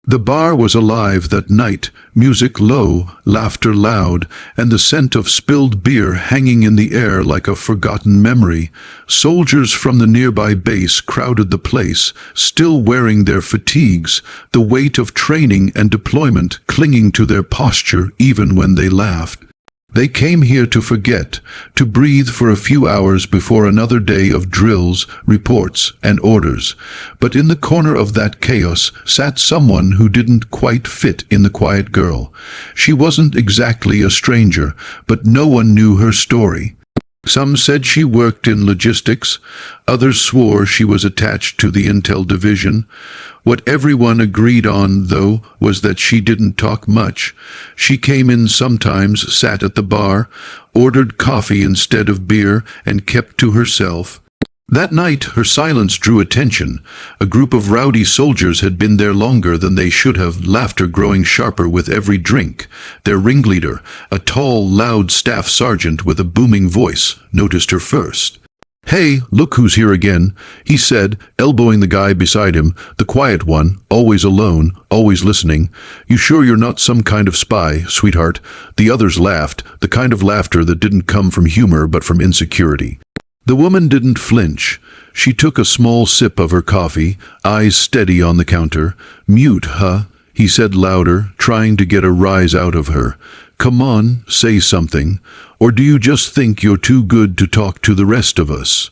The bar was alive that night, music low, laughter loud, and the scent of spilled beer hanging in the air like a forgotten memory. Soldiers from the nearby base crowded the place, still wearing their fatigues, the weight of training and deployment clinging to their posture even when they laughed. They came here to forget, to breathe for a few hours before another day of drills, reports, and orders. But in the corner of that chaos sat someone who didn't quite fit in the quiet girl. She wasn't exactly a stranger, but no one knew her story. Some said she worked in logistics, others swore she was attached to the intel division. What everyone agreed on, though, was that she didn't talk much. She came in sometimes, sat at the bar, ordered coffee instead of beer, and kept to herself. That night her silence drew attention. A group of rowdy soldiers had been there longer than they should have, laughter growing sharper with every drink. Their ringleader, a tall, loud staff sergeant with a booming voice, noticed her first. "Hey, look who's here again," he said, elbowing the guy beside him, the quiet one, always alone, always listening. "You sure you're not some kind of spy, sweetheart?" The others laughed, the kind of laughter that didn't come from humor but from insecurity. The woman didn't flinch. She took a small sip of her coffee, eyes steady on the counter. "Mute, huh?" he said louder, trying to get a rise out of her. "Come on, say something. Or do you just think you're too good to talk to the rest of us?"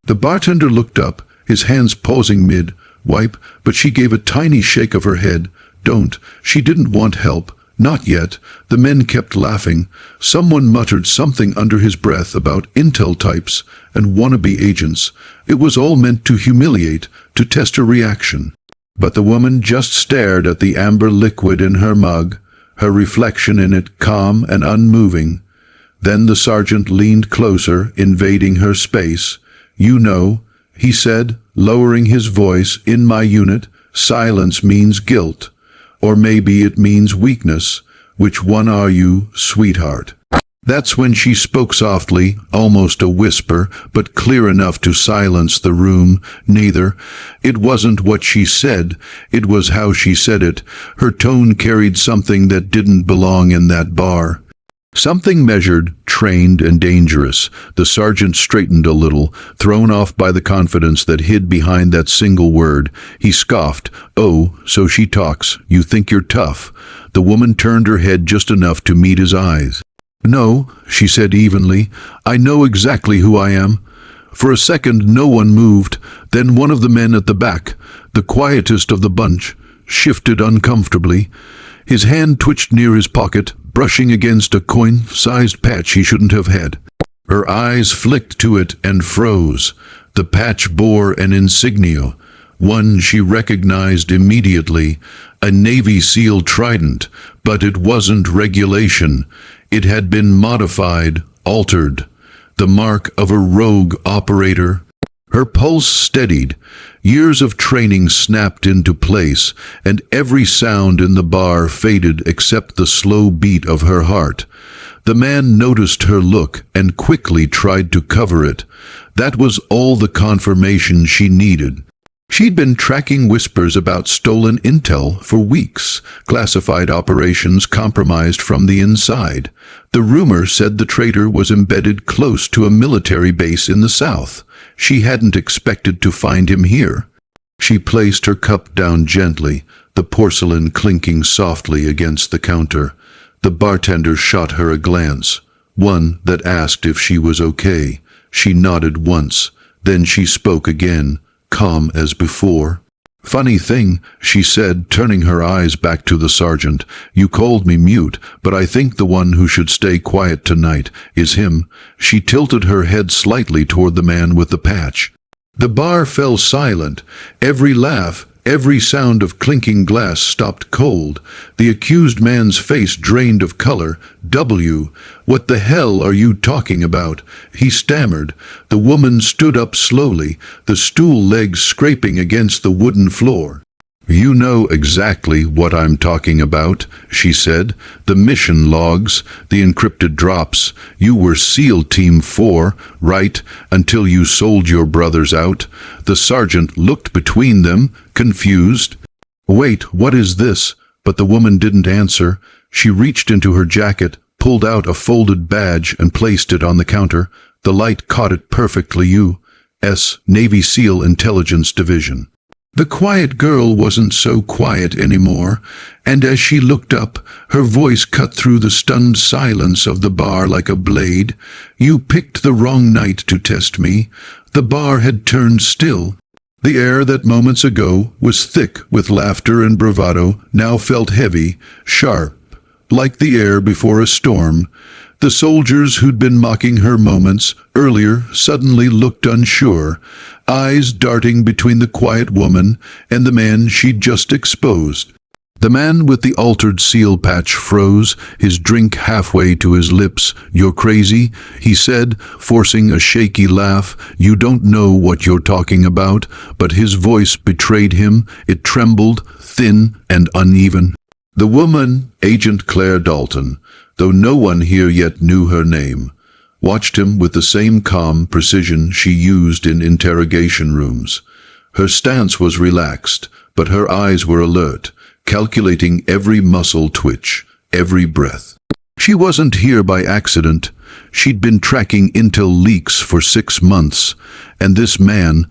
The bartender looked up, his hands pausing mid-wipe, but she gave a tiny shake of her head. "Don't." She didn't want help. Not yet. The men kept laughing. Someone muttered something under his breath about intel types and wannabe agents. It was all meant to humiliate, to test her reaction. But the woman just stared at the amber liquid in her mug, her reflection in it calm and unmoving. Then the sergeant leaned closer, invading her space. "You know," he said, lowering his voice, "in my unit, silence means guilt. Or maybe it means weakness. Which one are you, sweetheart?" That's when she spoke softly, almost a whisper, but clear enough to silence the room. Neither. It wasn't what she said, it was how she said it. Her tone carried something that didn't belong in that bar. Something measured, trained, and dangerous. The sergeant straightened a little, thrown off by the confidence that hid behind that single word. He scoffed. "Oh, so she talks. You think you're tough." The woman turned her head just enough to meet his eyes. "No," she said evenly. "I know exactly who I am." For a second no one moved. Then one of the men at the back, the quietest of the bunch, shifted uncomfortably. His hand twitched near his pocket, brushing against a coin-sized patch he shouldn't have had. Her eyes flicked to it and froze. The patch bore an insignia, one she recognized immediately, a Navy SEAL trident, but it wasn't regulation. It had been modified, altered, the mark of a rogue operator. Her pulse steadied. Years of training snapped into place, and every sound in the bar faded except the slow beat of her heart. The man noticed her look and quickly tried to cover it. That was all the confirmation she needed. She'd been tracking whispers about stolen intel for weeks, classified operations compromised from the inside. The rumor said the traitor was embedded close to a military base in the south. She hadn't expected to find him here. She placed her cup down gently, the porcelain clinking softly against the counter. The bartender shot her a glance, one that asked if she was okay. She nodded once, then she spoke again, calm as before. "Funny thing," she said, turning her eyes back to the sergeant. "You called me mute, but I think the one who should stay quiet tonight is him." She tilted her head slightly toward the man with the patch. The bar fell silent. Every laugh, every sound of clinking glass stopped cold. The accused man's face drained of color. What the hell are you talking about?" he stammered. The woman stood up slowly, the stool legs scraping against the wooden floor. "You know exactly what I'm talking about," she said. "The mission logs, the encrypted drops. You were SEAL Team 4, right, until you sold your brothers out." The sergeant looked between them, confused. "Wait, what is this?" But the woman didn't answer. She reached into her jacket, pulled out a folded badge and placed it on the counter. The light caught it perfectly. U.S. Navy SEAL Intelligence Division. The quiet girl wasn't so quiet anymore, and as she looked up, her voice cut through the stunned silence of the bar like a blade. "You picked the wrong night to test me." The bar had turned still. The air that moments ago was thick with laughter and bravado now felt heavy, sharp, like the air before a storm. The soldiers who'd been mocking her moments earlier suddenly looked unsure, eyes darting between the quiet woman and the man she'd just exposed. The man with the altered seal patch froze, his drink halfway to his lips. "You're crazy," he said, forcing a shaky laugh. "You don't know what you're talking about." But his voice betrayed him. It trembled, thin and uneven. The woman, Agent Claire Dalton, though no one here yet knew her name, watched him with the same calm precision she used in interrogation rooms. Her stance was relaxed, but her eyes were alert, calculating every muscle twitch, every breath. She wasn't here by accident. She'd been tracking intel leaks for 6 months, and this man,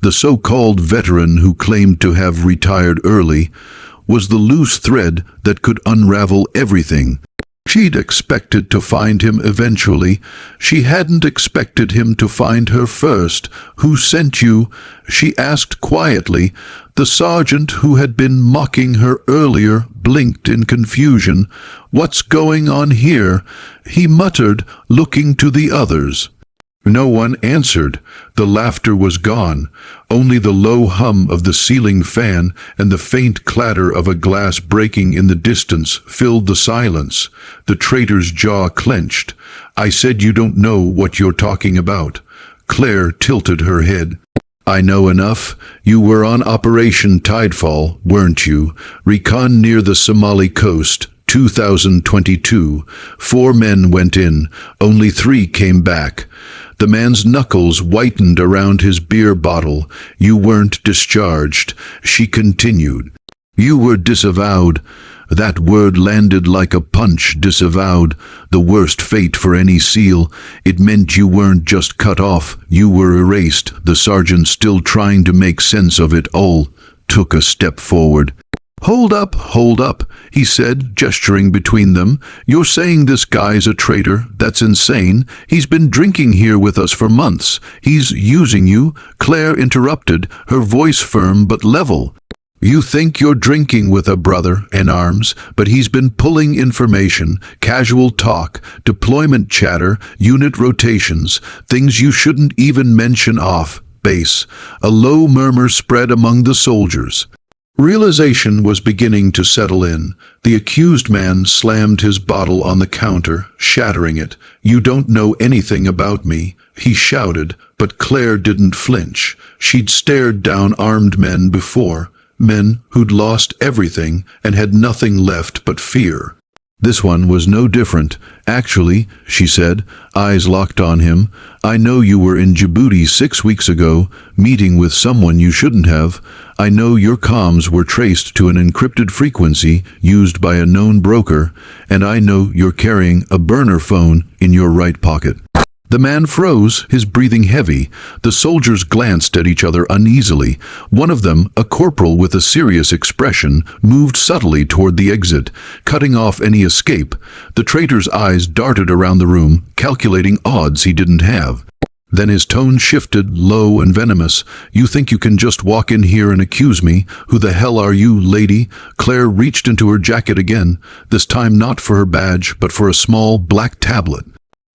the so-called veteran who claimed to have retired early, was the loose thread that could unravel everything. She'd expected to find him eventually. She hadn't expected him to find her first. "Who sent you?" she asked quietly. The sergeant who had been mocking her earlier blinked in confusion. "What's going on here?" he muttered, looking to the others. No one answered. The laughter was gone. Only the low hum of the ceiling fan and the faint clatter of a glass breaking in the distance filled the silence. The traitor's jaw clenched. "I said you don't know what you're talking about." Claire tilted her head. "I know enough. You were on Operation Tidefall, weren't you? Recon near the Somali coast. 2022. 4 men went in. Only 3 came back." The man's knuckles whitened around his beer bottle. "You weren't discharged," she continued. "You were disavowed." That word landed like a punch. Disavowed. The worst fate for any SEAL. It meant you weren't just cut off, you were erased. The sergeant, still trying to make sense of it all, took a step forward. Hold up, he said, gesturing between them. "You're saying this guy's a traitor? That's insane. He's been drinking here with us for months. He's using you." Claire interrupted, her voice firm but level. "You think you're drinking with a brother in arms, but he's been pulling information, casual talk, deployment chatter, unit rotations, things you shouldn't even mention off base." A low murmur spread among the soldiers. Realization was beginning to settle in. The accused man slammed his bottle on the counter, shattering it. "You don't know anything about me," he shouted, but Claire didn't flinch. She'd stared down armed men before, men who'd lost everything and had nothing left but fear. This one was no different. "Actually," she said, eyes locked on him, "I know you were in Djibouti 6 weeks ago, meeting with someone you shouldn't have. I know your comms were traced to an encrypted frequency used by a known broker, and I know you're carrying a burner phone in your right pocket." The man froze, his breathing heavy. The soldiers glanced at each other uneasily. One of them, a corporal with a serious expression, moved subtly toward the exit, cutting off any escape. The traitor's eyes darted around the room, calculating odds he didn't have. Then his tone shifted, low and venomous. "You think you can just walk in here and accuse me? Who the hell are you, lady?" Claire reached into her jacket again, this time not for her badge, but for a small black tablet.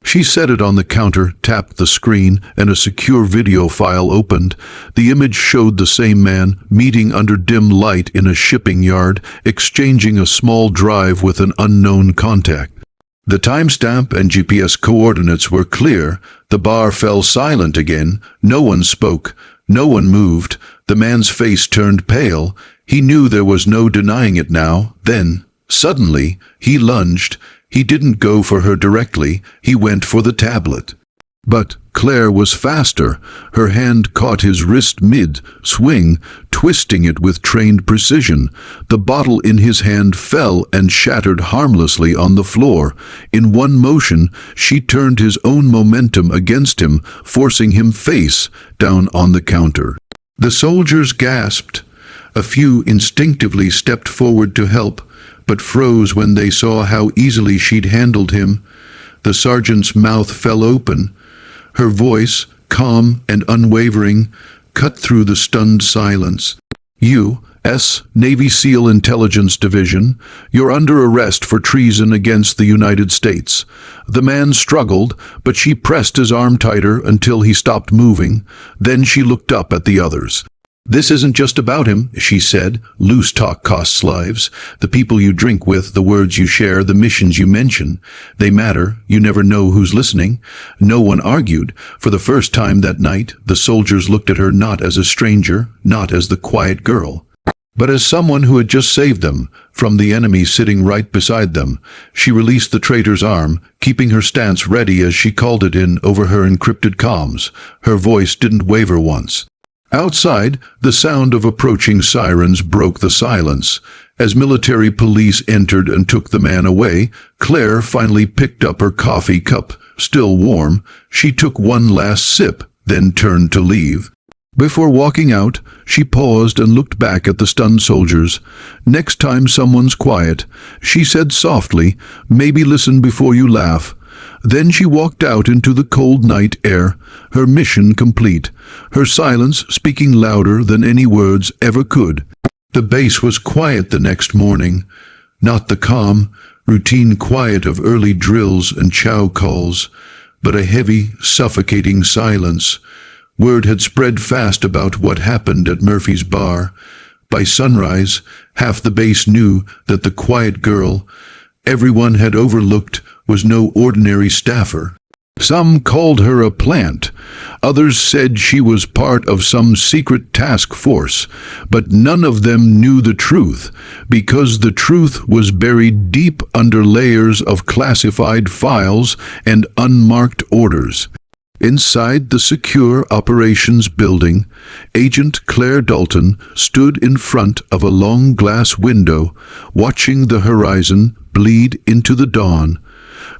She set it on the counter, tapped the screen, and a secure video file opened. The image showed the same man, meeting under dim light in a shipping yard, exchanging a small drive with an unknown contact. The timestamp and GPS coordinates were clear. The bar fell silent again. No one spoke. No one moved. The man's face turned pale. He knew there was no denying it now. Then, suddenly, he lunged. He didn't go for her directly. He went for the tablet. But Claire was faster. Her hand caught his wrist mid-swing, twisting it with trained precision. The bottle in his hand fell and shattered harmlessly on the floor. In one motion, she turned his own momentum against him, forcing him face down on the counter. The soldiers gasped. A few instinctively stepped forward to help, but froze when they saw how easily she'd handled him. The sergeant's mouth fell open. Her voice, calm and unwavering, cut through the stunned silence. U.S. Navy SEAL Intelligence Division, you're under arrest for treason against the United States. The man struggled, but she pressed his arm tighter until he stopped moving. Then she looked up at the others. This isn't just about him, she said. Loose talk costs lives. The people you drink with, the words you share, the missions you mention. They matter. You never know who's listening. No one argued. For the first time that night, the soldiers looked at her not as a stranger, not as the quiet girl, but as someone who had just saved them from the enemy sitting right beside them. She released the traitor's arm, keeping her stance ready as she called it in over her encrypted comms. Her voice didn't waver once. Outside, the sound of approaching sirens broke the silence. As military police entered and took the man away, Claire finally picked up her coffee cup, still warm. She took one last sip, then turned to leave. Before walking out, she paused and looked back at the stunned soldiers. Next time someone's quiet, she said softly, maybe listen before you laugh. Then she walked out into the cold night air, her mission complete, her silence speaking louder than any words ever could. The base was quiet the next morning, not the calm, routine quiet of early drills and chow calls, but a heavy, suffocating silence. Word had spread fast about what happened at Murphy's bar. By sunrise, half the base knew that the quiet girl everyone had overlooked was no ordinary staffer. Some called her a plant. Others said she was part of some secret task force. But none of them knew the truth, because the truth was buried deep under layers of classified files and unmarked orders. Inside the secure operations building, Agent Claire Dalton stood in front of a long glass window, watching the horizon bleed into the dawn.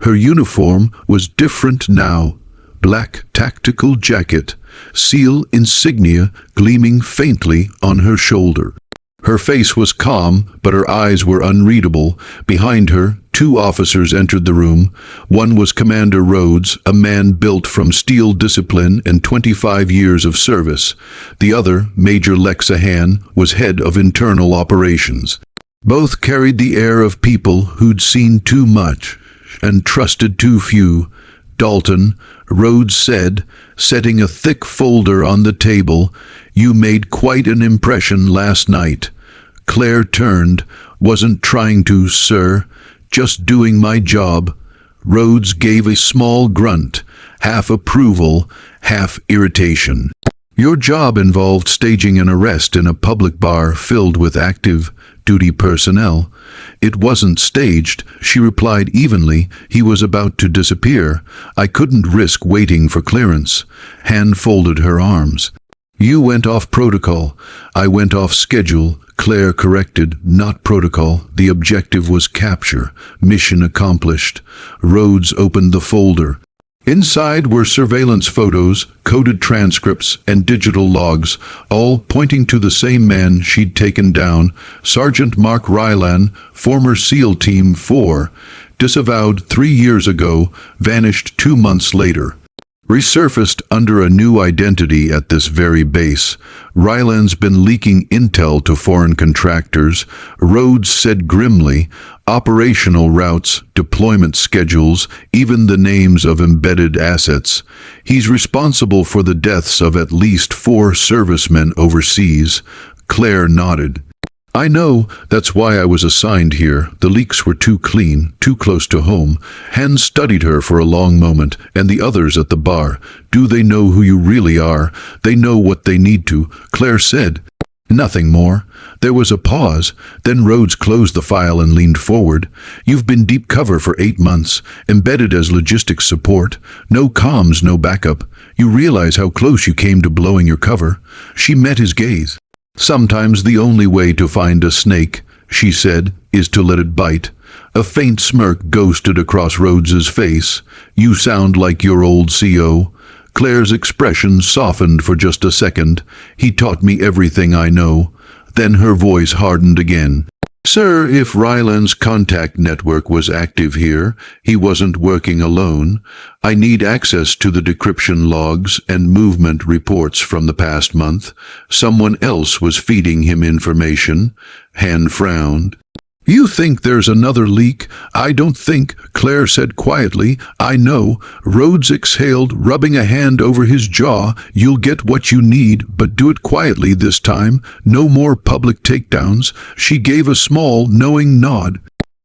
Her uniform was different now. Black tactical jacket, SEAL insignia gleaming faintly on her shoulder. Her face was calm, but her eyes were unreadable. Behind her, two officers entered the room. One was Commander Rhodes, a man built from steel discipline and 25 years of service. The other, Major Lexahan, was head of internal operations. Both carried the air of people who'd seen too much and trusted too few. Dalton, Rhodes said, setting a thick folder on the table, "You made quite an impression last night." Claire turned. "Wasn't trying to, sir. Just doing my job." Rhodes gave a small grunt, half approval, half irritation. "Your job involved staging an arrest in a public bar filled with active duty personnel." "It wasn't staged," she replied evenly. "He was about to disappear. I couldn't risk waiting for clearance." Han folded her arms. "You went off protocol. I went off schedule," Claire corrected. "Not protocol. The objective was capture. Mission accomplished." Rhodes opened the folder. Inside were surveillance photos, coded transcripts, and digital logs, all pointing to the same man she'd taken down, Sergeant Mark Rylan, former SEAL Team 4, disavowed 3 years ago, vanished 2 months later. Resurfaced under a new identity at this very base. Ryland's been leaking intel to foreign contractors, Rhodes said grimly, operational routes, deployment schedules, even the names of embedded assets. He's responsible for the deaths of at least 4 servicemen overseas. Claire nodded. "I know, that's why I was assigned here. The leaks were too clean, too close to home." Han studied her for a long moment, and the others at the bar. "Do they know who you really are? They know what they need to," Claire said. Nothing more. There was a pause, then Rhodes closed the file and leaned forward. You've been deep cover for 8 months, embedded as logistics support. No comms, no backup. You realize how close you came to blowing your cover? She met his gaze. Sometimes the only way to find a snake, she said, is to let it bite. A faint smirk ghosted across Rhodes's face. You sound like your old CO. Claire's expression softened for just a second. He taught me everything I know. Then her voice hardened again. Sir, if Ryland's contact network was active here, he wasn't working alone. I need access to the decryption logs and movement reports from the past month. Someone else was feeding him information. Han frowned. You think there's another leak? I don't think, Claire said quietly. I know. Rhodes exhaled, rubbing a hand over his jaw. You'll get what you need, but do it quietly this time. No more public takedowns. She gave a small, knowing nod.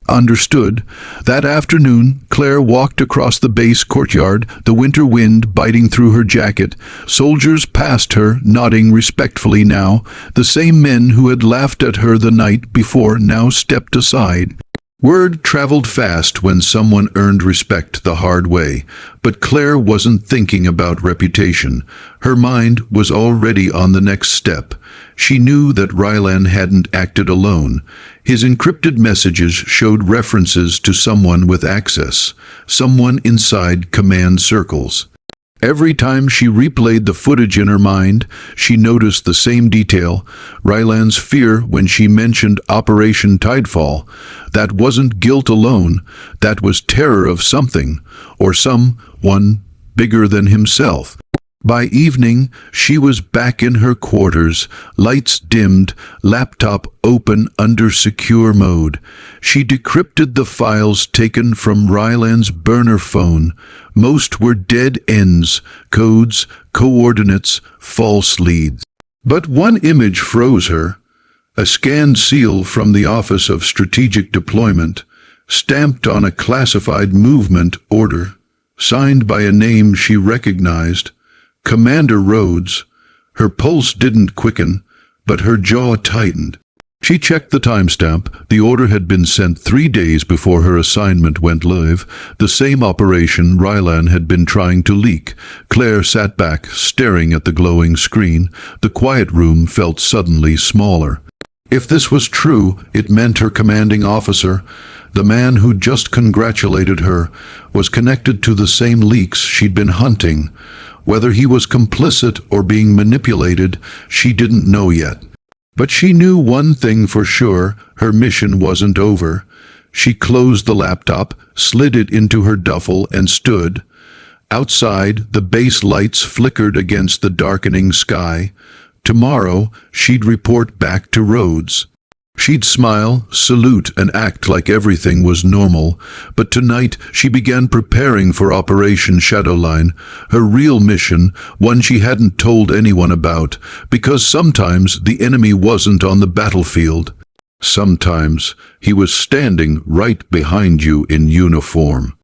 Understood. That afternoon, Claire walked across the base courtyard, the winter wind biting through her jacket. Soldiers passed her, nodding respectfully now. The same men who had laughed at her the night before now stepped aside. Word traveled fast when someone earned respect the hard way, but Claire wasn't thinking about reputation. Her mind was already on the next step. She knew that Ryland hadn't acted alone. His encrypted messages showed references to someone with access, someone inside command circles. Every time she replayed the footage in her mind, she noticed the same detail, Ryland's fear when she mentioned Operation Tidefall. That wasn't guilt alone, that was terror of something, or someone bigger than himself. By evening, she was back in her quarters, lights dimmed, laptop open under secure mode. She decrypted the files taken from Ryland's burner phone. Most were dead ends, codes, coordinates, false leads. But one image froze her. A scanned seal from the Office of Strategic Deployment, stamped on a classified movement order, signed by a name she recognized. Commander Rhodes. Her pulse didn't quicken, but her jaw tightened. She checked the timestamp. The order had been sent 3 days before her assignment went live, the same operation Ryland had been trying to leak. Claire sat back, staring at the glowing screen. The quiet room felt suddenly smaller. If this was true, it meant her commanding officer, the man who just congratulated her, was connected to the same leaks she'd been hunting. Whether he was complicit or being manipulated, she didn't know yet. But she knew one thing for sure, her mission wasn't over. She closed the laptop, slid it into her duffel, and stood. Outside, the base lights flickered against the darkening sky. Tomorrow, she'd report back to Rhodes. She'd smile, salute, and act like everything was normal, but tonight she began preparing for Operation Shadowline, her real mission, one she hadn't told anyone about, because sometimes the enemy wasn't on the battlefield. Sometimes he was standing right behind you in uniform.